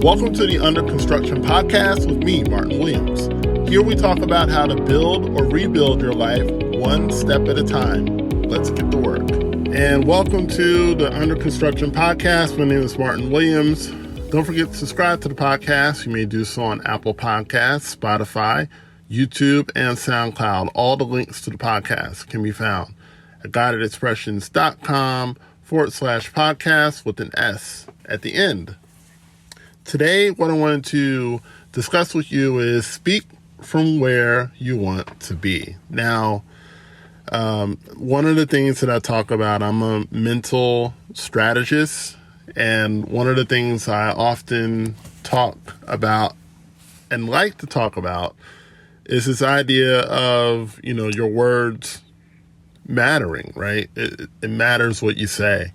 Welcome to the Under Construction Podcast with me, Martin Williams. Here we talk about how to build or rebuild your life one step at a time. Let's get to work. And welcome to the Under Construction Podcast. My name is Martin Williams. Don't forget to subscribe to the podcast. You may do so on Apple Podcasts, Spotify, YouTube, and SoundCloud. All the links to the podcast can be found at guidedexpressions.com/podcast with an S at the end. Today, what I wanted to discuss with you is speak from where you want to be. Now, one of the things that I talk about, I'm a mental strategist, and one of the things I often talk about and like to talk about is this idea of, your words mattering, right? It matters what you say,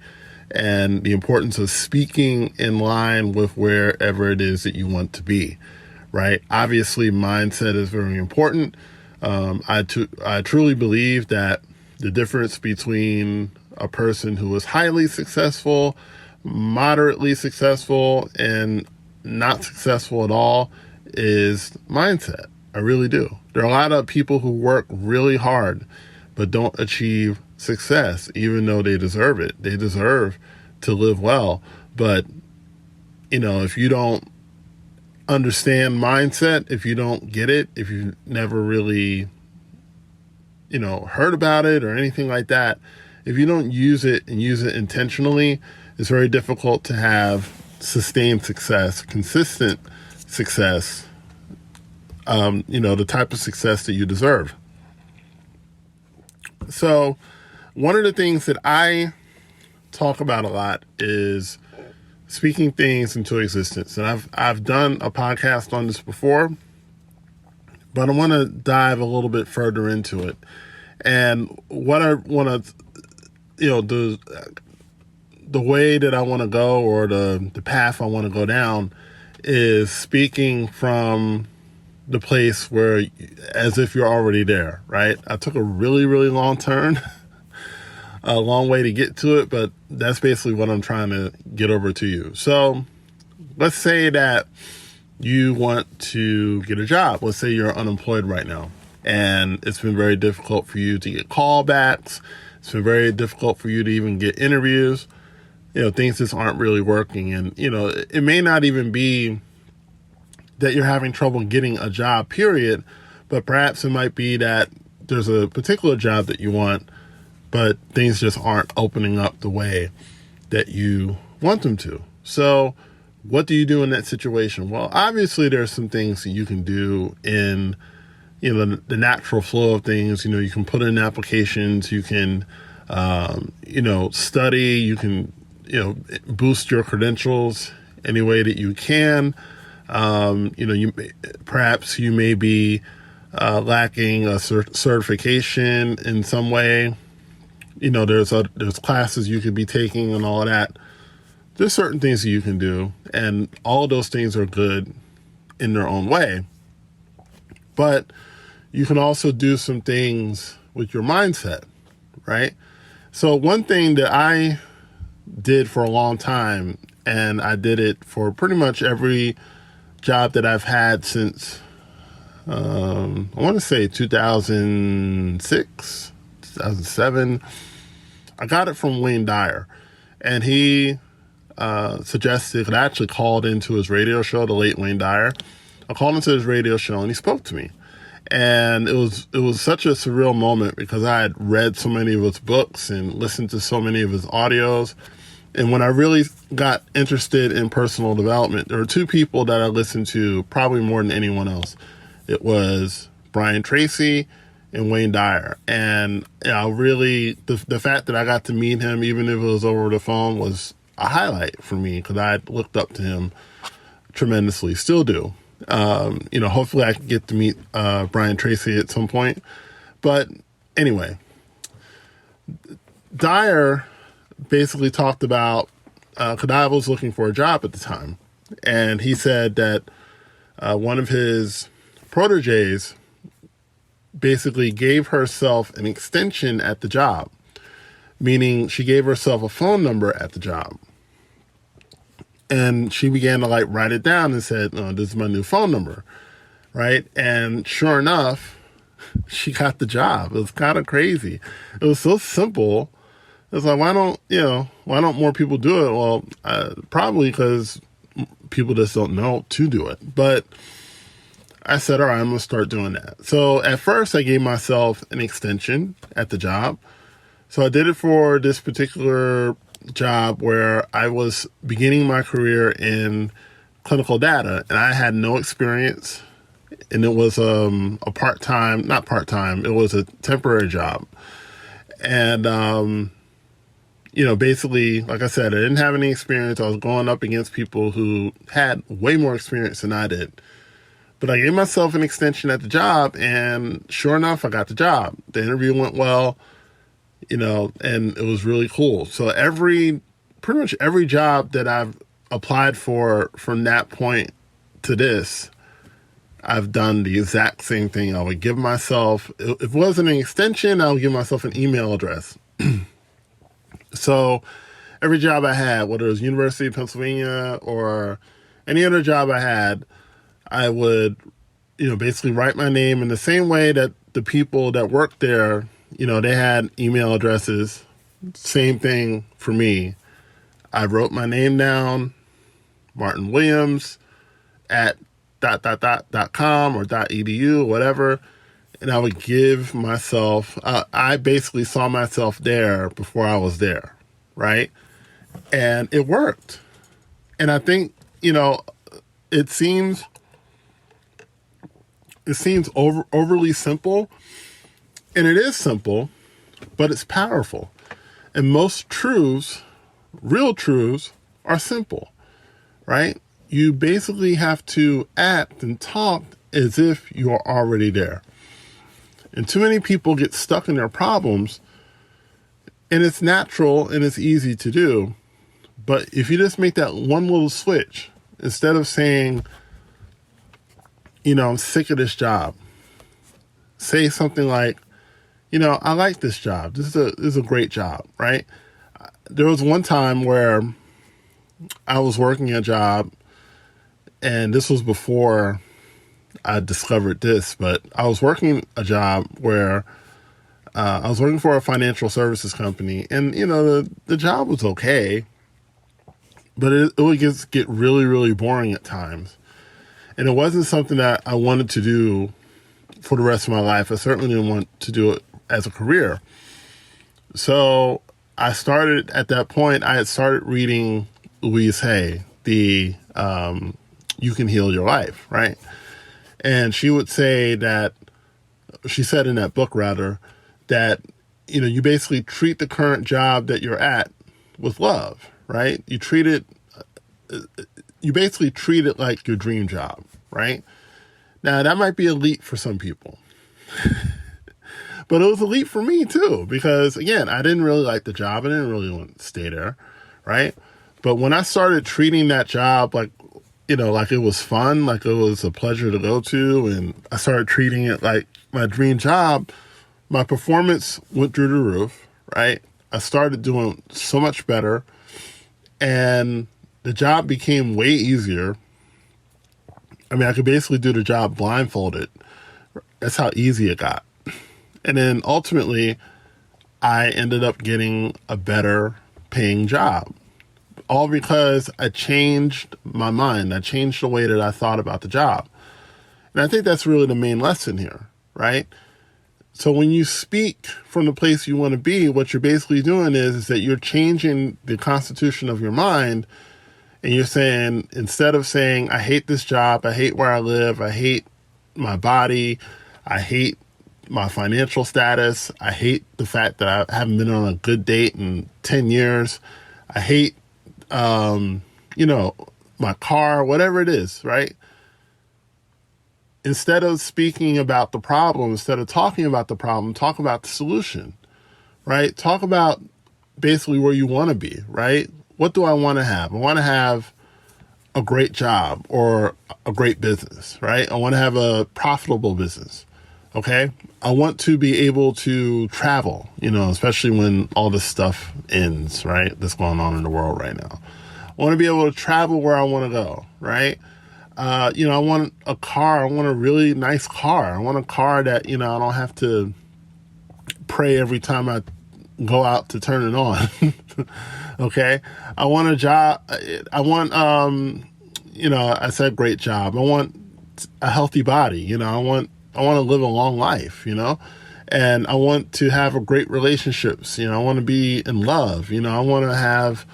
and the importance of speaking in line with wherever it is that you want to be, right? Obviously, mindset is very important. I truly believe that the difference between a person who is highly successful, moderately successful, and not successful at all is mindset. I really do. There are a lot of people who work really hard but don't achieve success, even though they deserve it. They deserve to live well. But, if you don't understand mindset, if you don't get it, if you never really, heard about it or anything like that, if you don't use it and use it intentionally, it's very difficult to have sustained success, consistent success, the type of success that you deserve. So one of the things that I talk about a lot is speaking things into existence. And I've done a podcast on this before, but I want to dive a little bit further into it. And what I want to, the way that I want to go, or the path I want to go down, is speaking from the place where, as if you're already there, right? I took a really, really long turn, a long way to get to it, but that's basically what I'm trying to get over to you. So let's say that you want to get a job. Let's say you're unemployed right now, and it's been very difficult for you to get callbacks. It's been very difficult for you to even get interviews. Things just aren't really working. And, it may not even be that you're having trouble getting a job, period, but perhaps it might be that there's a particular job that you want, but things just aren't opening up the way that you want them to. So what do you do in that situation? Well, obviously there's some things that you can do in, the natural flow of things. You can put in applications, you can, study, you can, boost your credentials any way that you can. Perhaps you may be lacking a certification in some way. There's classes you could be taking and all of that. There's certain things that you can do, and all of those things are good in their own way. But you can also do some things with your mindset, right? So one thing that I did for a long time, and I did it for pretty much every job that I've had since, I want to say 2006, 2007. I got it from Wayne Dyer, and he suggested, I actually called into his radio show, the late Wayne Dyer. I called into his radio show, and he spoke to me. And it was such a surreal moment, because I had read so many of his books and listened to so many of his audios. And when I really got interested in personal development, there were two people that I listened to probably more than anyone else. It was Brian Tracy and Wayne Dyer. And really, the fact that I got to meet him, even if it was over the phone, was a highlight for me, because I looked up to him tremendously, still do. Hopefully I can get to meet Brian Tracy at some point. But anyway, Dyer basically talked about, because I was looking for a job at the time, and he said that one of his proteges basically gave herself an extension at the job, meaning she gave herself a phone number at the job. And she began to like write it down and said, "Oh, this is my new phone number." Right. And sure enough, she got the job. It was kind of crazy. It was so simple. It's like, why don't more people do it? Well, probably because people just don't know to do it. But I said, all right, I'm going to start doing that. So at first I gave myself an extension at the job. So I did it for this particular job where I was beginning my career in clinical data, and I had no experience. And it was a not part-time, it was a temporary job. And, basically, like I said, I didn't have any experience. I was going up against people who had way more experience than I did. But I gave myself an extension at the job, and sure enough, I got the job. The interview went well, and it was really cool. So pretty much every job that I've applied for from that point to this, I've done the exact same thing. I would give myself, if it wasn't an extension, I would give myself an email address. So every job I had, whether it was University of Pennsylvania or any other job I had, I would, basically write my name in the same way that the people that worked there, they had email addresses. Same thing for me. I wrote my name down, Martin Williams at ... .com or .edu, whatever. And I would give myself, I basically saw myself there before I was there, right? And it worked. And I think, it seems overly simple, and it is simple, but it's powerful. And most truths, real truths, are simple, right? You basically have to act and talk as if you are already there. And too many people get stuck in their problems, and it's natural and it's easy to do. But if you just make that one little switch, instead of saying, I'm sick of this job, say something like, I like this job. This is a great job, right? There was one time where I was working a job, and this was before I discovered this, but I was working a job where I was working for a financial services company, and, the job was okay, but it would just get really, really boring at times. And it wasn't something that I wanted to do for the rest of my life. I certainly didn't want to do it as a career. So I started, at that point, I had started reading Louise Hay, the You Can Heal Your Life, right? And she would say that, she said in that book rather, that, you basically treat the current job that you're at with love, right? You basically treat it like your dream job, right? Now, that might be a leap for some people, but it was a leap for me too, because again, I didn't really like the job. I didn't really want to stay there, right? But when I started treating that job like it was fun, like it was a pleasure to go to, and I started treating it like my dream job, my performance went through the roof, right? I started doing so much better, and the job became way easier. I mean, I could basically do the job blindfolded. That's how easy it got. And then ultimately, I ended up getting a better paying job. All because I changed my mind. I changed the way that I thought about the job. And I think that's really the main lesson here, right? So when you speak from the place you want to be, what you're basically doing is that you're changing the constitution of your mind. And you're saying, instead of saying, I hate this job, I hate where I live, I hate my body, I hate my financial status, I hate the fact that I haven't been on a good date in 10 years, I hate, my car, whatever it is, right? Instead of speaking about the problem, instead of talking about the problem, talk about the solution, right? Talk about basically where you want to be, right? What do I want to have? I want to have a great job or a great business, right? I want to have a profitable business, okay? I want to be able to travel, especially when all this stuff ends, right? That's going on in the world right now. I want to be able to travel where I want to go, right? I want a car. I want a really nice car. I want a car that, I don't have to pray every time I go out to turn it on. Okay. I want a job. I want, I said great job. I want a healthy body. I want to live a long life, and I want to have a great relationships. I want to be in love. I want to have,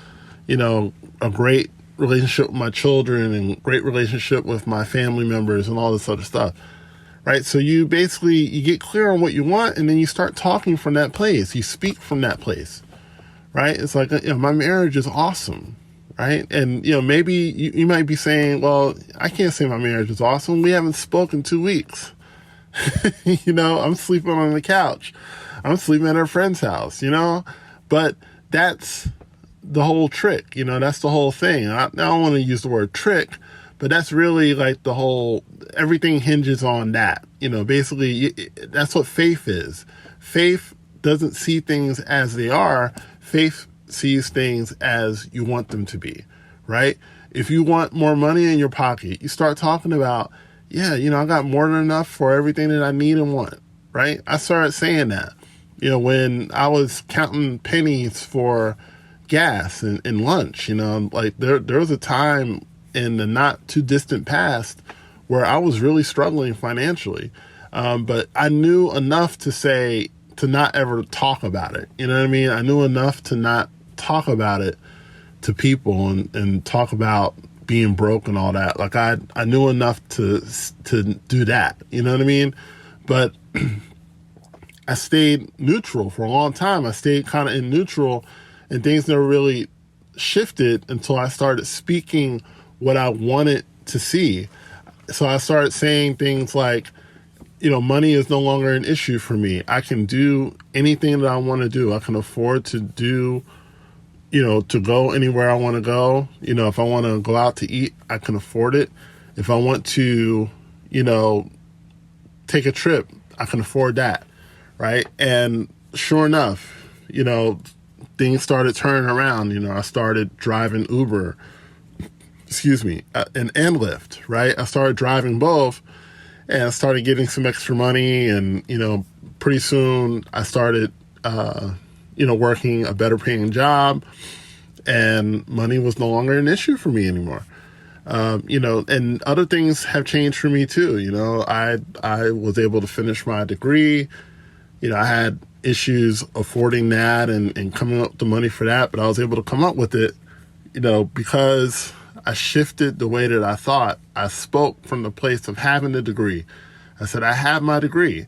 a great relationship with my children and great relationship with my family members and all this other stuff. Right. So you get clear on what you want, and then you start talking from that place. You speak from that place. Right. It's like, my marriage is awesome. Right. And, maybe you might be saying, well, I can't say my marriage is awesome. We haven't spoken 2 weeks. I'm sleeping on the couch. I'm sleeping at a friend's house, but that's the whole trick. That's the whole thing. I don't want to use the word trick, but that's really like everything hinges on that. Basically that's what faith is. Faith doesn't see things as they are. Faith sees things as you want them to be, right? If you want more money in your pocket, you start talking about, I got more than enough for everything that I need and want, right? I started saying that, when I was counting pennies for gas and lunch, like there was a time in the not too distant past where I was really struggling financially. But I knew enough to not ever talk about it. You know what I mean? I knew enough to not talk about it to people and talk about being broke and all that. Like I knew enough to do that. You know what I mean? But I stayed neutral for a long time. I stayed kind of in neutral, and things never really shifted until I started speaking what I wanted to see. So I started saying things like, money is no longer an issue for me. I can do anything that I want to do. I can afford to do, to go anywhere I want to go. If I want to go out to eat, I can afford it. If I want to, take a trip, I can afford that. Right. And sure enough, things started turning around. I started driving Uber, and Lyft, right? I started driving both, and I started getting some extra money, and, pretty soon I started, working a better paying job, and money was no longer an issue for me anymore. And other things have changed for me too. I was able to finish my degree. I had issues affording that and coming up with the money for that, but I was able to come up with it, because I shifted the way that I thought. I spoke from the place of having the degree. I said, I have my degree,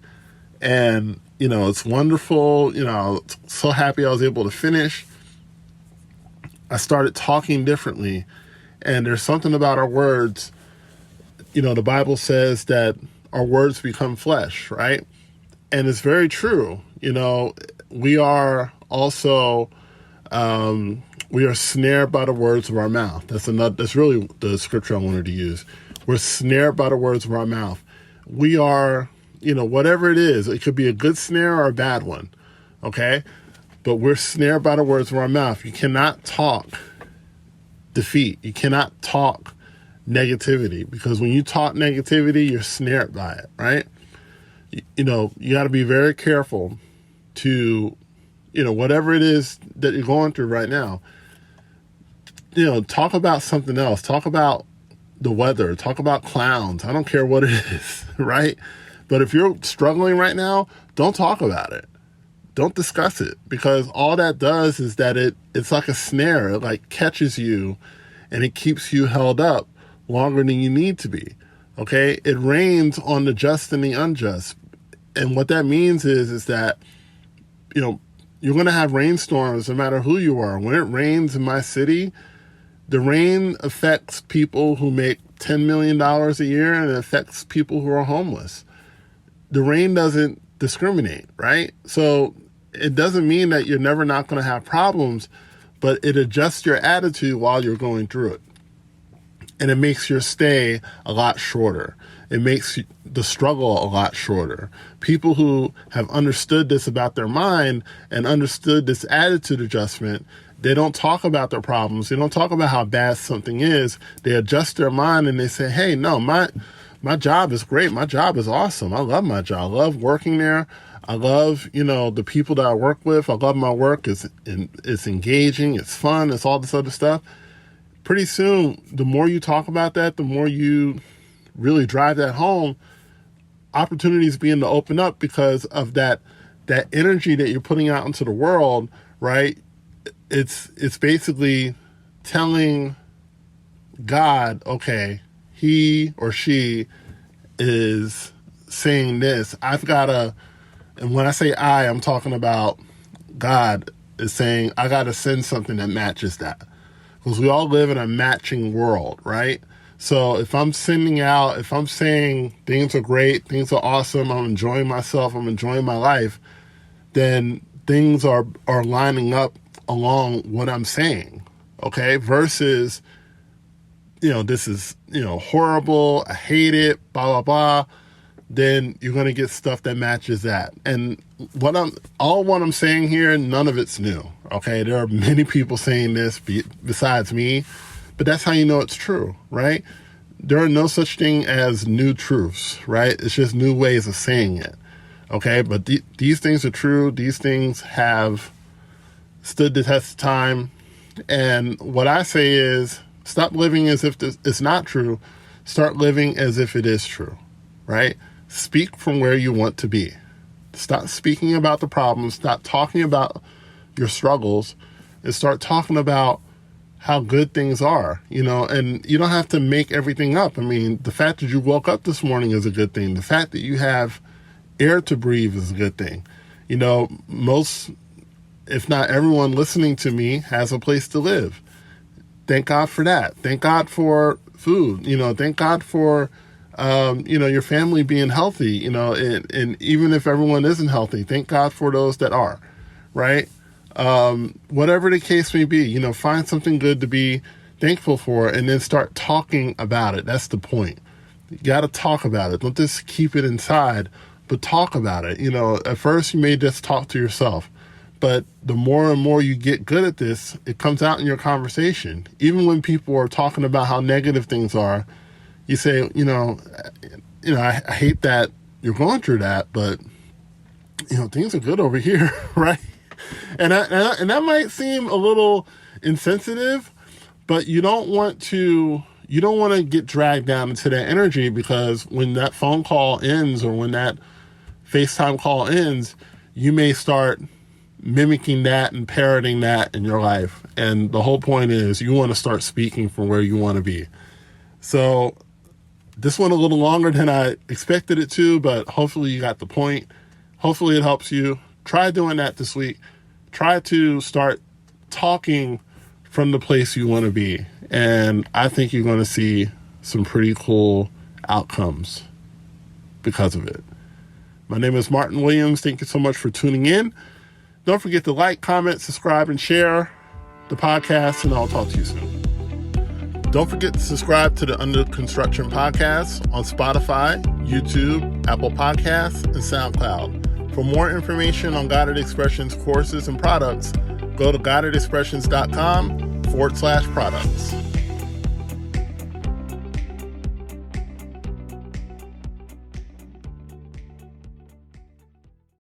and, it's wonderful. I was so happy I was able to finish. I started talking differently, and there's something about our words. The Bible says that our words become flesh, right? And it's very true. We are also, we are snared by the words of our mouth. That's really the scripture I wanted to use. We're snared by the words of our mouth. We are, whatever it is, it could be a good snare or a bad one. Okay. But we're snared by the words of our mouth. You cannot talk defeat. You cannot talk negativity, because when you talk negativity, you're snared by it, right? You got to be very careful to, whatever it is that you're going through right now, talk about something else. Talk about the weather. Talk about clowns. I don't care what it is, right? But if you're struggling right now, don't talk about it. Don't discuss it, because all that does is that it's like a snare. It like catches you, and it keeps you held up longer than you need to be. Okay? It rains on the just and the unjust. And what that means is that, you're going to have rainstorms no matter who you are. When it rains in my city, the rain affects people who make $10 million a year, and it affects people who are homeless. The rain doesn't discriminate, right? So it doesn't mean that you're never not going to have problems, but it adjusts your attitude while you're going through it. And it makes your stay a lot shorter. It makes the struggle a lot shorter. People who have understood this about their mind and understood this attitude adjustment, They don't talk about their problems. They don't talk about how bad something is. They adjust their mind and they say, hey, no, my job is great. My job is awesome. I love my job. I love working there. I love, the people that I work with. I love my work. It's engaging. It's fun. It's all this other stuff. Pretty soon, the more you talk about that, the more you really drive that home, opportunities begin to open up because of that energy that you're putting out into the world, right? It's basically telling God, okay, he or she is saying this. And when I say I'm talking about God is saying, I got to send something that matches that. Because we all live in a matching world, right? So if I'm saying things are great, things are awesome, I'm enjoying myself, I'm enjoying my life, then things are lining up along what I'm saying, okay? Versus, this is, horrible, I hate it, blah, blah, blah. Then you're going to get stuff that matches that. And what I'm saying here, none of it's new, okay? There are many people saying this besides me, but that's how you know it's true, right? There are no such thing as new truths, right? It's just new ways of saying it, okay? But these things are true. These things have stood the test of time. And what I say is, stop living as if it's not true. Start living as if it is true, right? Speak from where you want to be. Stop speaking about the problems. Stop talking about your struggles and start talking about how good things are, and you don't have to make everything up. I mean, the fact that you woke up this morning is a good thing. The fact that you have air to breathe is a good thing. Most, if not everyone listening to me has a place to live. Thank God for that. Thank God for food. Thank God for, your family being healthy, and even if everyone isn't healthy, thank God for those that are, right? Whatever the case may be, find something good to be thankful for and then start talking about it. That's the point. You got to talk about it. Don't just keep it inside, but talk about it. At first you may just talk to yourself, but the more and more you get good at this, it comes out in your conversation. Even when people are talking about how negative things are, you say, I hate that you're going through that, but things are good over here, right? And that might seem a little insensitive, but you don't want to get dragged down into that energy, because when that phone call ends or when that FaceTime call ends, you may start mimicking that and parroting that in your life. And the whole point is you want to start speaking from where you want to be. So this went a little longer than I expected it to, but hopefully you got the point. Hopefully it helps you. Try doing that this week. Try to start talking from the place you want to be. And I think you're going to see some pretty cool outcomes because of it. My name is Martin Williams. Thank you so much for tuning in. Don't forget to like, comment, subscribe, and share the podcast, and I'll talk to you soon. Don't forget to subscribe to the Under Construction podcast on Spotify, YouTube, Apple Podcasts, and SoundCloud. For more information on Guided Expressions courses and products, go to guidedexpressions.com/products.